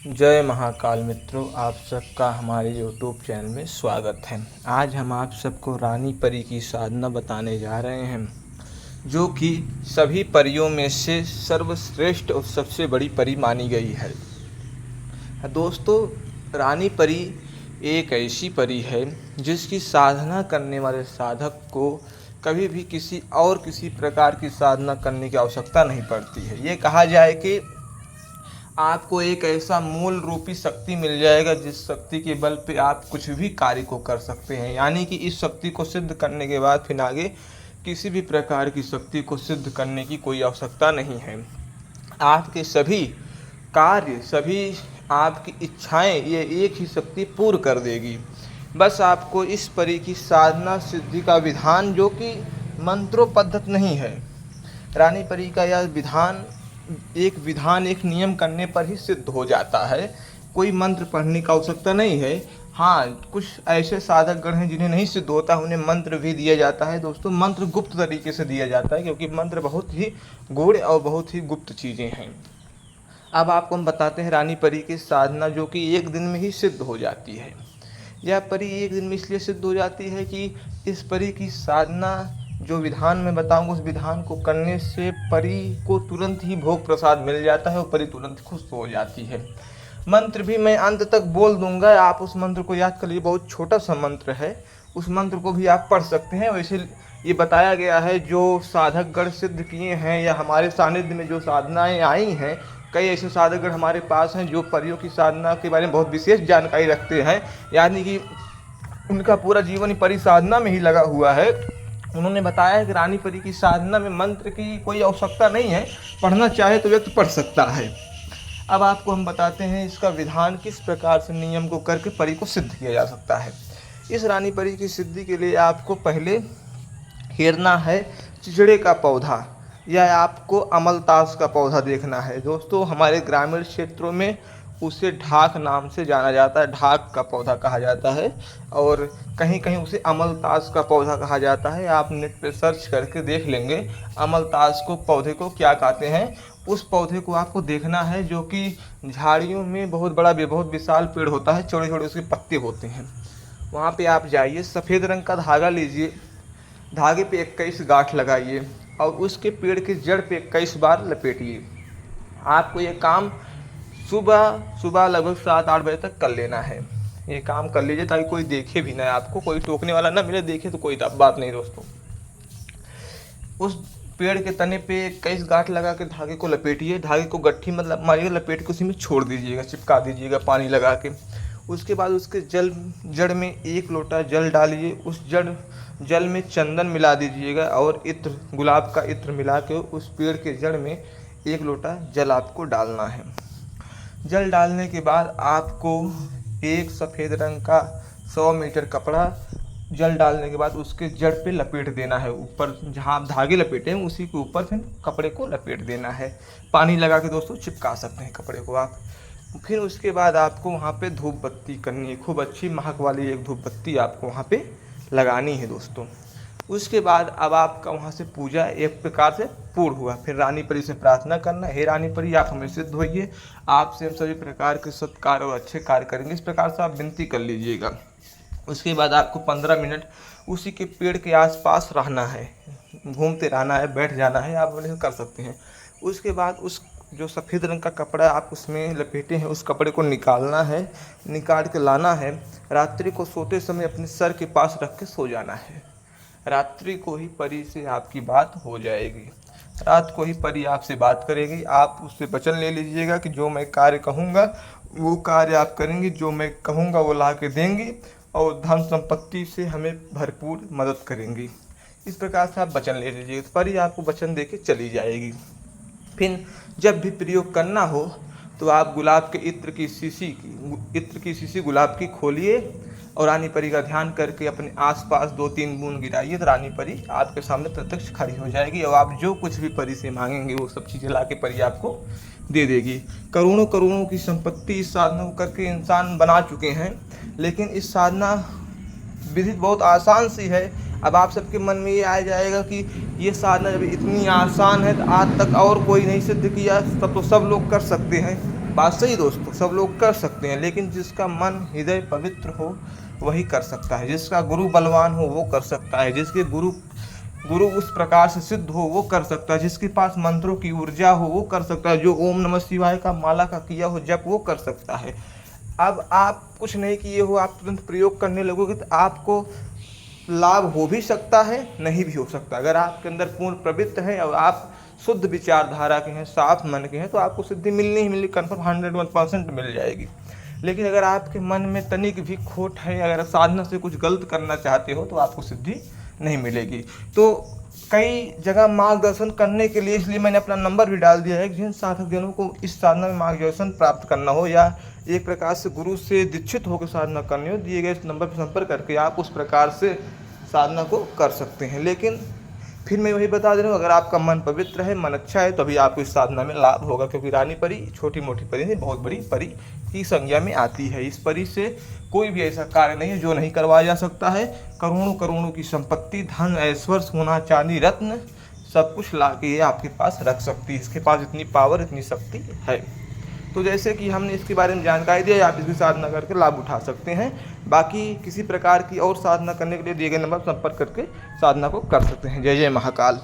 जय महाकाल मित्रों, आप सबका हमारे यूट्यूब चैनल में स्वागत है। आज हम आप सबको रानी परी की साधना बताने जा रहे हैं, जो कि सभी परियों में से सर्वश्रेष्ठ और सबसे बड़ी परी मानी गई है। दोस्तों, रानी परी एक ऐसी परी है जिसकी साधना करने वाले साधक को कभी भी किसी प्रकार की साधना करने की आवश्यकता नहीं पड़ती है। ये कहा जाए कि आपको एक ऐसा मूल रूपी शक्ति मिल जाएगा जिस शक्ति के बल पे आप कुछ भी कार्य को कर सकते हैं। यानी कि इस शक्ति को सिद्ध करने के बाद फिर आगे किसी भी प्रकार की शक्ति को सिद्ध करने की कोई आवश्यकता नहीं है। आपके सभी कार्य, सभी आपकी इच्छाएं ये एक ही शक्ति पूर्ण कर देगी। बस आपको इस परी की साधना सिद्धि का विधान, जो कि मंत्रोपद्धत नहीं है, रानी परी का यह विधान एक नियम करने पर ही सिद्ध हो जाता है। कोई मंत्र पढ़ने की आवश्यकता नहीं है। हाँ, कुछ ऐसे साधक गण हैं जिन्हें नहीं सिद्ध होता, उन्हें मंत्र भी दिया जाता है। दोस्तों, मंत्र गुप्त तरीके से दिया जाता है, क्योंकि मंत्र बहुत ही गूढ़ और बहुत ही गुप्त चीज़ें हैं। अब आपको हम बताते हैं रानी परी की साधना, जो कि एक दिन में ही सिद्ध हो जाती है। यह परी एक दिन में इसलिए सिद्ध हो जाती है कि इस परी की साधना जो विधान मैं बताऊंगा, उस विधान को करने से परी को तुरंत ही भोग प्रसाद मिल जाता है और परी तुरंत खुश हो जाती है। मंत्र भी मैं अंत तक बोल दूंगा, आप उस मंत्र को याद कर लीजिए। बहुत छोटा सा मंत्र है, उस मंत्र को भी आप पढ़ सकते हैं। वैसे ये बताया गया है, जो साधकगण सिद्ध किए हैं या हमारे सानिध्य में जो साधनाएं आई हैं, कई ऐसे साधकगण हमारे पास हैं जो परियों की साधना के बारे में बहुत विशेष जानकारी रखते हैं। यानी कि उनका पूरा जीवन ही परी साधना में ही लगा हुआ है। उन्होंने बताया है कि रानी परी की साधना में मंत्र की कोई आवश्यकता नहीं है, पढ़ना चाहे तो व्यक्ति पढ़ सकता है। अब आपको हम बताते हैं इसका विधान, किस प्रकार से नियम को करके परी को सिद्ध किया जा सकता है। इस रानी परी की सिद्धि के लिए आपको पहले हेरना है चिचड़े का पौधा, या आपको अमलतास का पौधा देखना है। दोस्तों, हमारे ग्रामीण क्षेत्रों में उसे ढाक नाम से जाना जाता है, ढाक का पौधा कहा जाता है, और कहीं कहीं उसे अमलतास का पौधा कहा जाता है। आप नेट पे सर्च करके देख लेंगे अमलतास को, पौधे को क्या कहते हैं। उस पौधे को आपको देखना है, जो कि झाड़ियों में बहुत बड़ा, बहुत विशाल पेड़ होता है, छोटे छोटे उसके पत्ते होते हैं। वहाँ पे आप जाइए, सफ़ेद रंग का धागा लीजिए, धागे पे 21 गांठ लगाइए और उसके पेड़ के जड़ पे 21 बार लपेटिए। आपको ये काम सुबह लगभग 7-8 बजे तक कर लेना है। ये काम कर लीजिए ताकि कोई देखे भी ना, आपको कोई टोकने वाला ना मिले। देखे तो कोई बात नहीं। दोस्तों, उस पेड़ के तने पे 21 गांठ लगा के धागे को लपेटिए। धागे को गट्ठी मतलब मारिएगा, लपेट के उसी में छोड़ दीजिएगा, चिपका दीजिएगा पानी लगा के। उसके बाद उसके जड़ में 1 लोटा जल डालिए। उस जल में चंदन मिला दीजिएगा और इत्र, गुलाब का इत्र मिला के उस पेड़ के जड़ में 1 लोटा जल आपको डालना है। जल डालने के बाद आपको एक सफ़ेद रंग का 100 मीटर कपड़ा जल डालने के बाद उसके जड़ पे लपेट देना है। ऊपर जहाँ आप धागे लपेटे हैं उसी के ऊपर फिर कपड़े को लपेट देना है। पानी लगा के दोस्तों चिपका सकते हैं कपड़े को आप। फिर उसके बाद आपको वहाँ पे धूप बत्ती करनी है, खूब अच्छी महक वाली एक धूप बत्ती आपको वहाँ पे लगानी है दोस्तों। उसके बाद अब आपका वहाँ से पूजा एक प्रकार से पूर्ण हुआ। फिर रानी परी से प्रार्थना करना, हे रानी परी आप हमें सिद्ध होइए, आपसे हम सभी प्रकार के सत्कार और अच्छे कार्य करेंगे, इस प्रकार से आप विनती कर लीजिएगा। उसके बाद आपको 15 मिनट उसी के पेड़ के आसपास रहना है, घूमते रहना है, बैठ जाना है, आप उन्हें कर सकते हैं। उसके बाद उस जो सफ़ेद रंग का कपड़ा आप उसमें लपेटे हैं, उस कपड़े को निकालना है, निकाल के लाना है। रात्रि को सोते समय अपने सर के पास रख के सो जाना है। रात्रि को ही परी से आपकी बात हो जाएगी। रात को ही परी आपसे बात करेगी। आप उससे वचन ले लीजिएगा कि जो मैं कार्य कहूँगा वो कार्य आप करेंगे, जो मैं कहूँगा वो ला के देंगी और धन संपत्ति से हमें भरपूर मदद करेंगी। इस प्रकार से आप वचन ले लीजिए, तो परी आपको वचन दे के चली जाएगी। फिर जब भी प्रयोग करना हो तो आप गुलाब के इत्र की शीशी गुलाब की खोलिए और रानी परी का ध्यान करके अपने आसपास 2-3 बूंद गिराइए, तो रानी परी आपके सामने प्रत्यक्ष खड़ी हो जाएगी और आप जो कुछ भी परी से मांगेंगे वो सब चीज़ें ला के परी आपको दे देगी। करोड़ों करोड़ों की संपत्ति इस साधना को करके इंसान बना चुके हैं, लेकिन इस साधना विधि बहुत आसान सी है। अब आप सबके मन में ये आ जाएगा कि ये साधना जब इतनी आसान है तो आज तक और कोई नहीं सिद्ध किया, तब तो सब लोग कर सकते हैं। बात सही दोस्तों, सब लोग कर सकते हैं, लेकिन जिसका मन हृदय पवित्र हो वही कर सकता है, जिसका गुरु बलवान हो वो कर सकता है, जिसके गुरु गुरु उस प्रकार से सिद्ध हो वो कर सकता है, जिसके पास मंत्रों की ऊर्जा हो वो कर सकता है, जो ओम नमः शिवाय का माला का किया हो जप वो कर सकता है। अब आप कुछ नहीं किए हो, आप तुरंत प्रयोग करने लगोगे तो आपको लाभ हो भी सकता है, नहीं भी हो सकता। अगर आपके अंदर पूर्ण प्रवृत्ति है और आप शुद्ध विचारधारा के हैं, साफ मन के हैं, तो आपको सिद्धि मिलनी ही मिलनी, कन्फर्म 101% मिल जाएगी। लेकिन अगर आपके मन में तनिक भी खोट है, अगर साधना से कुछ गलत करना चाहते हो तो आपको सिद्धि नहीं मिलेगी। तो कई जगह मार्गदर्शन करने के लिए इसलिए मैंने अपना नंबर भी डाल दिया है कि जिन साधक जनों को इस साधना में मार्गदर्शन प्राप्त करना हो या एक प्रकार से गुरु से दीक्षित होकर साधना करनी हो, दिए गए इस नंबर पर संपर्क करके आप उस प्रकार से साधना को कर सकते हैं। लेकिन फिर मैं वही बता दे रहा हूँ, अगर आपका मन पवित्र है, मन अच्छा है, तभी आपको इस साधना में लाभ होगा, क्योंकि रानी परी छोटी मोटी परी नहीं, बहुत बड़ी परी की संज्ञा में आती है। इस परी से कोई भी ऐसा कार्य नहीं है जो नहीं करवाया जा सकता है। करोड़ों करोड़ों की संपत्ति, धन, ऐश्वर्य, सोना चांदी, रत्न सब कुछ ला के ये आपके पास रख सकती है। इसके पास इतनी पावर, इतनी शक्ति है। तो जैसे कि हमने इसके बारे में जानकारी दी, आप इसकी साधना करके लाभ उठा सकते हैं। बाकी किसी प्रकार की और साधना करने के लिए दिए गए नंबर पर संपर्क करके साधना को कर सकते हैं। जय जय महाकाल।